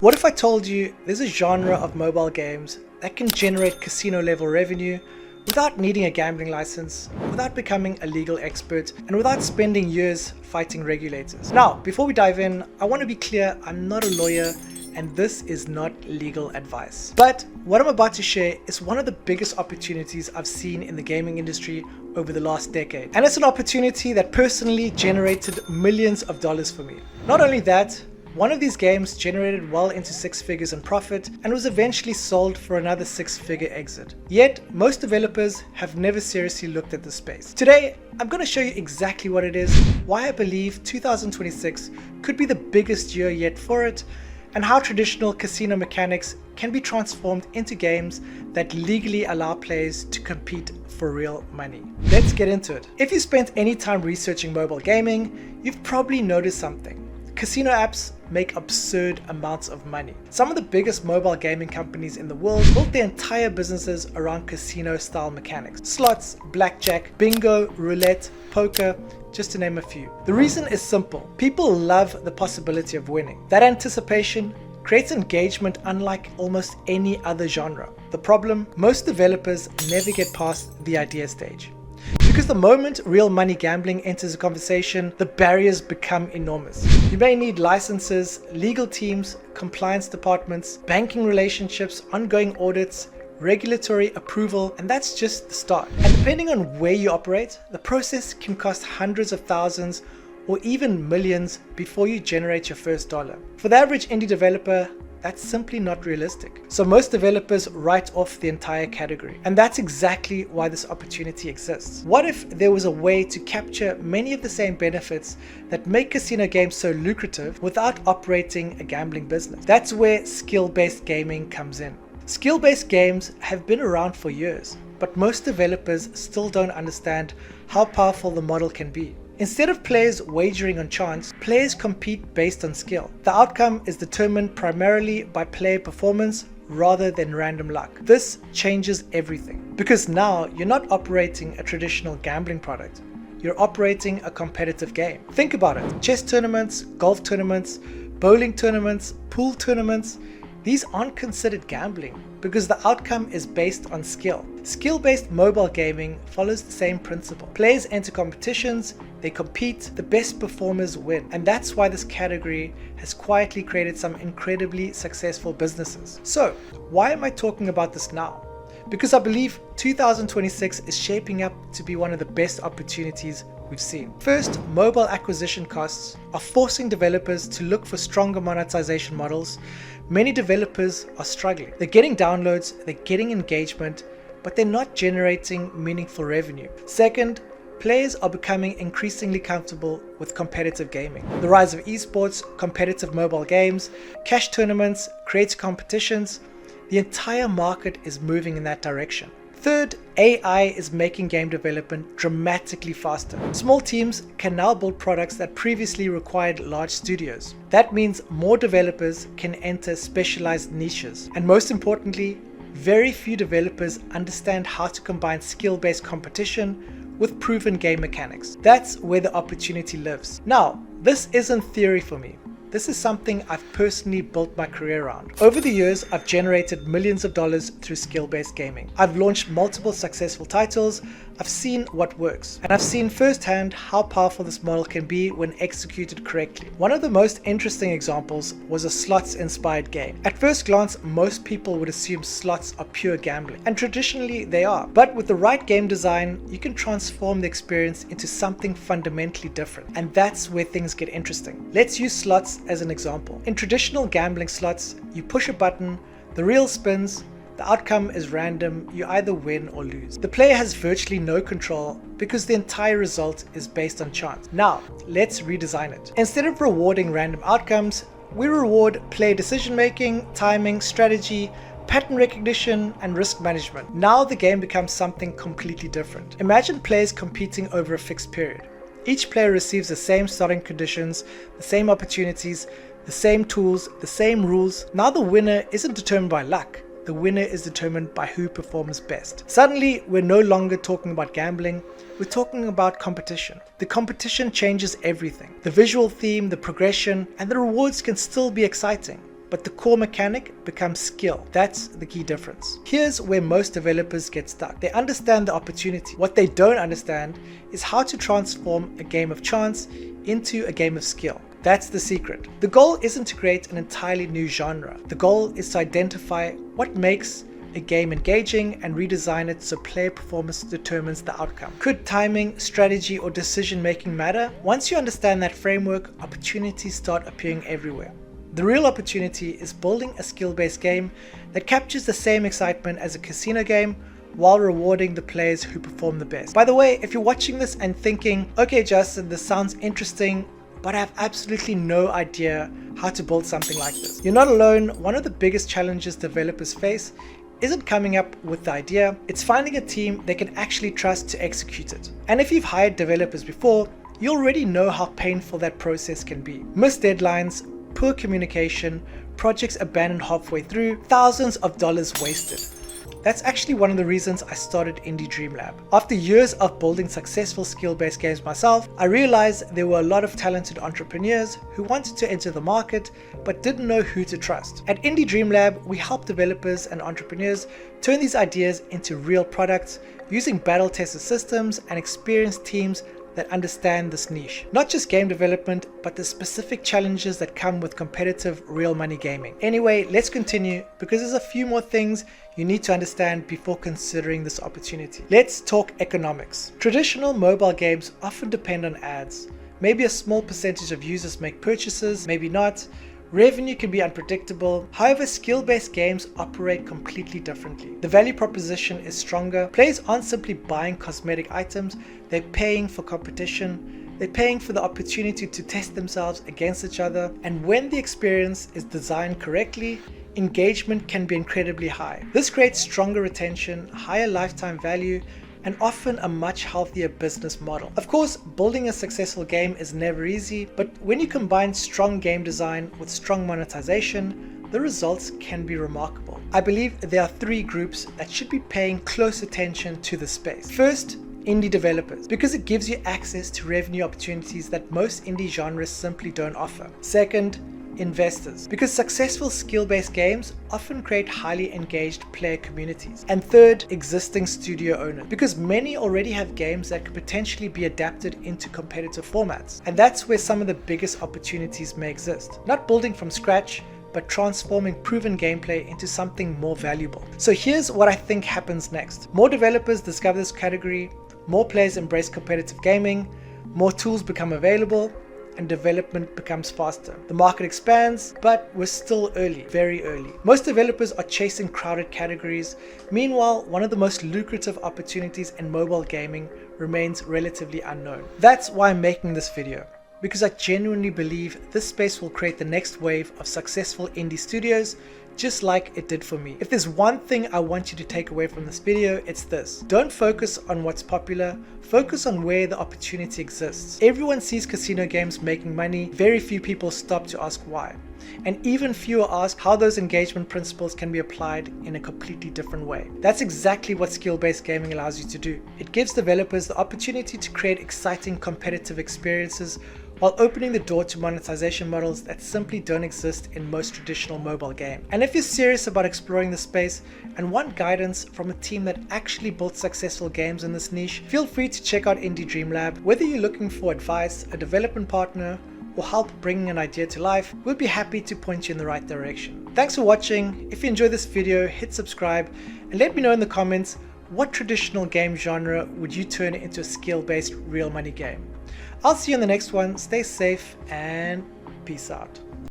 What if I told you there's a genre of mobile games that can generate casino level revenue without needing a gambling license, without becoming a legal expert, and without spending years fighting regulators? Now, before we dive in, I want to be clear, I'm not a lawyer and this is not legal advice. But what I'm about to share is one of the biggest opportunities I've seen in the gaming industry over the last decade. And it's an opportunity that personally generated millions of dollars for me. Not only that, one of these games generated well into six figures in profit and was eventually sold for another six-figure exit. Yet, most developers have never seriously looked at this space. Today, I'm going to show you exactly what it is, why I believe 2026 could be the biggest year yet for it, and how traditional casino mechanics can be transformed into games that legally allow players to compete for real money. Let's get into it. If you spent any time researching mobile gaming, you've probably noticed something. Casino apps make absurd amounts of money. Some of the biggest mobile gaming companies in the world built their entire businesses around casino style mechanics. Slots, blackjack, bingo, roulette, poker, just to name a few. The reason is simple. People love the possibility of winning. That anticipation creates engagement unlike almost any other genre. The problem? Most developers never get past the idea stage. Because the moment real money gambling enters a conversation, the barriers become enormous. You may need licenses, legal teams, compliance departments, banking relationships, ongoing audits, regulatory approval, and that's just the start. And depending on where you operate, the process can cost hundreds of thousands or even millions before you generate your first dollar. For the average indie developer, that's simply not realistic. So most developers write off the entire category. And that's exactly why this opportunity exists. What if there was a way to capture many of the same benefits that make casino games so lucrative without operating a gambling business? That's where skill-based gaming comes in. Skill-based games have been around for years, but most developers still don't understand how powerful the model can be. Instead of players wagering on chance, players compete based on skill. The outcome is determined primarily by player performance rather than random luck. This changes everything because now you're not operating a traditional gambling product. You're operating a competitive game. Think about it. Chess tournaments, golf tournaments, bowling tournaments, pool tournaments, these aren't considered gambling because the outcome is based on skill. Skill-based mobile gaming follows the same principle. Players enter competitions, they compete, the best performers win. And that's why this category has quietly created some incredibly successful businesses. So, why am I talking about this now? Because I believe 2026 is shaping up to be one of the best opportunities we've seen. First, mobile acquisition costs are forcing developers to look for stronger monetization models. Many developers are struggling. They're getting downloads, they're getting engagement, but they're not generating meaningful revenue. Second, players are becoming increasingly comfortable with competitive gaming. The rise of esports, competitive mobile games, cash tournaments, creative competitions, the entire market is moving in that direction. Third, AI is making game development dramatically faster. Small teams can now build products that previously required large studios. That means more developers can enter specialized niches. And most importantly, very few developers understand how to combine skill-based competition with proven game mechanics. That's where the opportunity lives. Now, this isn't theory for me. This is something I've personally built my career around. Over the years, I've generated millions of dollars through skill-based gaming. I've launched multiple successful titles, I've seen what works, and I've seen firsthand how powerful this model can be when executed correctly. One of the most interesting examples was a slots-inspired game. At first glance, most people would assume slots are pure gambling, and traditionally they are. But with the right game design, you can transform the experience into something fundamentally different. And that's where things get interesting. Let's use slots as an example. In traditional gambling slots, you push a button, the reel spins, the outcome is random, you either win or lose. The player has virtually no control because the entire result is based on chance. Now, let's redesign it. Instead of rewarding random outcomes, we reward player decision making, timing, strategy, pattern recognition, and risk management. Now the game becomes something completely different. Imagine players competing over a fixed period. Each player receives the same starting conditions, the same opportunities, the same tools, the same rules. Now the winner isn't determined by luck. The winner is determined by who performs best. Suddenly, we're no longer talking about gambling, we're talking about competition. The competition changes everything. The visual theme, the progression, and the rewards can still be exciting. but the core mechanic becomes skill. That's the key difference. Here's where most developers get stuck. They understand the opportunity. What they don't understand is how to transform a game of chance into a game of skill. That's the secret. The goal isn't to create an entirely new genre. The goal is to identify what makes a game engaging and redesign it so player performance determines the outcome. Could timing, strategy, or decision making matter? Once you understand that framework, opportunities start appearing everywhere. The real opportunity is building a skill-based game that captures the same excitement as a casino game while rewarding the players who perform the best. By the way, if you're watching this and thinking, okay Justin, this sounds interesting, but I have absolutely no idea how to build something like this, you're not alone. One of the biggest challenges developers face isn't coming up with the idea, it's finding a team they can actually trust to execute it. And if you've hired developers before, you already know how painful that process can be. Missed deadlines, poor communication, projects abandoned halfway through, thousands of dollars wasted. That's actually one of the reasons I started Indie Dream Lab. After years of building successful skill-based games myself, I realized there were a lot of talented entrepreneurs who wanted to enter the market but didn't know who to trust. At Indie Dream Lab, we help developers and entrepreneurs turn these ideas into real products using battle-tested systems and experienced teams that understand this niche. Not just game development, but the specific challenges that come with competitive real money gaming. Anyway, let's continue because there's a few more things you need to understand before considering this opportunity. Let's talk economics. Traditional mobile games often depend on ads. Maybe a small percentage of users make purchases, maybe not. Revenue can be unpredictable. However, skill-based games operate completely differently. The value proposition is stronger. Players aren't simply buying cosmetic items, they're paying for competition. They're paying for the opportunity to test themselves against each other. And when the experience is designed correctly, engagement can be incredibly high. This creates stronger retention, higher lifetime value, and often a much healthier business model. Of course, building a successful game is never easy, but when you combine strong game design with strong monetization, the results can be remarkable. I believe there are three groups that should be paying close attention to this space. First, indie developers, because it gives you access to revenue opportunities that most indie genres simply don't offer. Second, investors, because successful skill-based games often create highly engaged player communities. And third, existing studio owners, because many already have games that could potentially be adapted into competitive formats. And that's where some of the biggest opportunities may exist. Not building from scratch, but transforming proven gameplay into something more valuable. So here's what I think happens next. More developers discover this category, more players embrace competitive gaming, more tools become available, and development becomes faster. The market expands, but we're still early, very early. Most developers are chasing crowded categories. Meanwhile, one of the most lucrative opportunities in mobile gaming remains relatively unknown. That's why I'm making this video, because I genuinely believe this space will create the next wave of successful indie studios, just like it did for me. If there's one thing I want you to take away from this video, it's this. Don't focus on what's popular, focus on where the opportunity exists. Everyone sees casino games making money, very few people stop to ask why. And even fewer ask how those engagement principles can be applied in a completely different way. That's exactly what skill-based gaming allows you to do. It gives developers the opportunity to create exciting competitive experiences while opening the door to monetization models that simply don't exist in most traditional mobile games. And if you're serious about exploring the space and want guidance from a team that actually built successful games in this niche, feel free to check out Indie Dream Lab. Whether you're looking for advice, a development partner, or help bringing an idea to life, we'll be happy to point you in the right direction. Thanks for watching. If you enjoyed this video, hit subscribe and let me know in the comments what traditional game genre would you turn into a skill-based real money game. I'll see you in the next one. Stay safe and peace out.